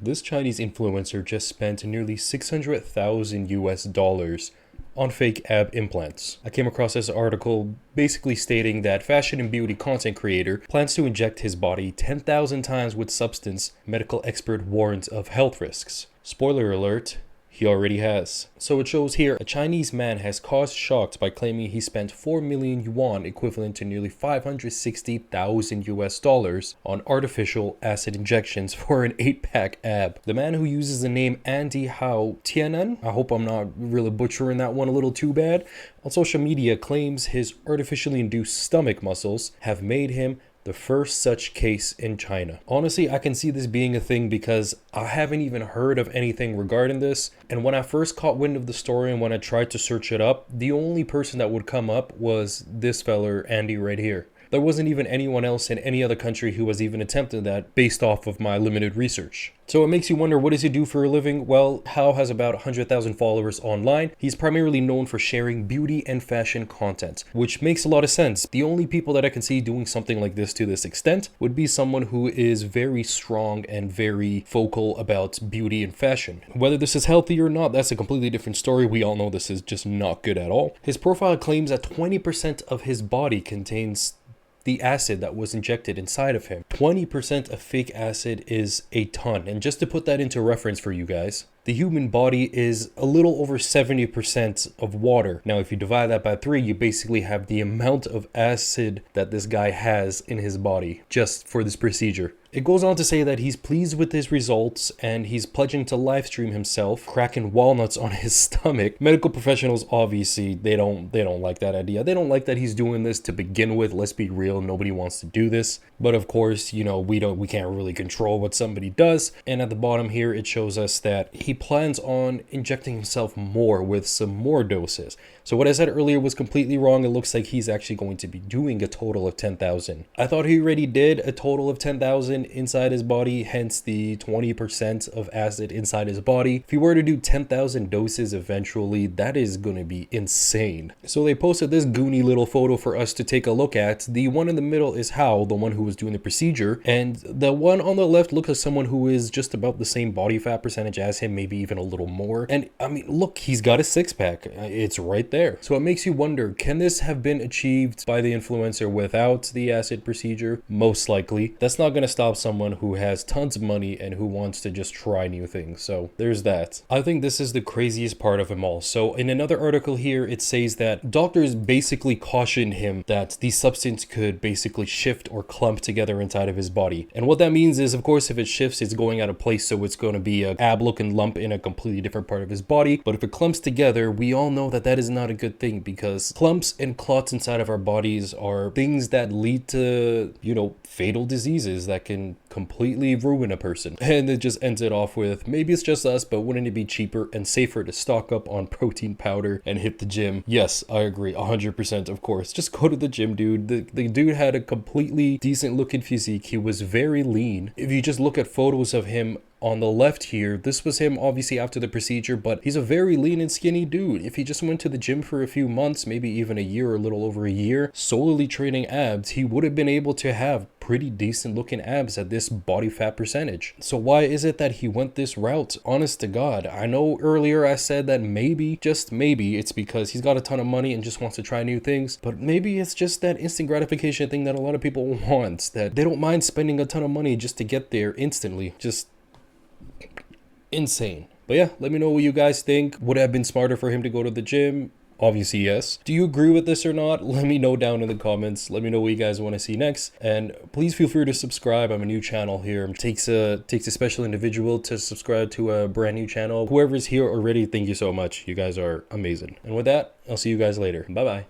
This Chinese influencer just spent nearly 600,000 US dollars on fake ab implants. I came across this article basically stating that fashion and beauty content creator plans to inject his body 10,000 times with substance medical expert warns of health risks. Spoiler alert, he already has. So it shows here, a Chinese man has caused shocks by claiming he spent 4 million yuan, equivalent to nearly 560,000 US dollars, on artificial acid injections for an 8-pack ab. The man who uses the name Andy Hao Tianan, I hope I'm not really butchering that one a little too bad, on social media claims his artificially induced stomach muscles have made him the first such case in China. Honestly, I can see this being a thing because I haven't even heard of anything regarding this. And when I first caught wind of the story and when I tried to search it up, the only person that would come up was this feller, Andy, right here. There wasn't even anyone else in any other country who was even attempting that based off of my limited research. So it makes you wonder, what does he do for a living? Well, Hao has about 100,000 followers online. He's primarily known for sharing beauty and fashion content, which makes a lot of sense. The only people that I can see doing something like this to this extent would be someone who is very strong and very vocal about beauty and fashion. Whether this is healthy or not, that's a completely different story. We all know this is just not good at all. His profile claims that 20% of his body contains the acid that was injected inside of him. 20% of fake acid is a ton. And just to put that into reference for you guys, the human body is a little over 70% of water. Now, if you divide that by 3, you basically have the amount of acid that this guy has in his body just for this procedure. It goes on to say that he's pleased with his results and he's pledging to live stream himself cracking walnuts on his stomach. Medical professionals, obviously, they don't like that idea. They don't like that he's doing this to begin with. Let's be real, nobody wants to do this. But of course, you know, we can't really control what somebody does. And at the bottom here, it shows us that he plans on injecting himself more with some more doses. So what I said earlier was completely wrong. It looks like he's actually going to be doing a total of 10,000. I thought he already did a total of 10,000 inside his body, hence the 20% of acid inside his body. If he were to do 10,000 doses eventually, that is going to be insane. So they posted this goony little photo for us to take a look at. The one in the middle is Hao, the one who was doing the procedure, and the one on the left looks like someone who is just about the same body fat percentage as him, maybe even a little more. And I mean, look, he's got a 6-pack. It's right there. So it makes you wonder, can this have been achieved by the influencer without the acid procedure? Most likely. That's not going to stop someone who has tons of money and who wants to just try new things. So there's that. I think this is the craziest part of them all. So in another article here, it says that doctors basically cautioned him that the substance could basically shift or clump together inside of his body. And what that means is, of course, if it shifts, it's going out of place. So it's going to be an ab-looking lump in a completely different part of his body. But if it clumps together, we all know that that is not a good thing, because clumps and clots inside of our bodies are things that lead to, you know, fatal diseases that can completely ruin a person. And it just ends it off with, maybe it's just us, but wouldn't it be cheaper and safer to stock up on protein powder and hit the gym? Yes, I agree 100%. Of course, just go to the gym, dude. The dude had a completely decent looking physique. He was very lean. If you just look at photos of him on the left here, this was him obviously after the procedure, but he's a very lean and skinny dude. If he just went to the gym for a few months, maybe even a year or a little over a year, solely training abs, he would have been able to have pretty decent looking abs at this body fat percentage. So why is it that he went this route? Honest to God, I know earlier I said that maybe, just maybe, it's because he's got a ton of money and just wants to try new things, but maybe it's just that instant gratification thing that a lot of people want, that they don't mind spending a ton of money just to get there instantly. Just insane. But yeah, let me know what you guys think. Would it have been smarter for him to go to the gym? Obviously, yes. Do you agree with this or not? Let me know down in the comments. Let me know what you guys want to see next. And please feel free to subscribe. I'm a new channel here. It takes a special individual to subscribe to a brand new channel. Whoever's here already, thank you so much. You guys are amazing. And with that, I'll see you guys later. Bye-bye.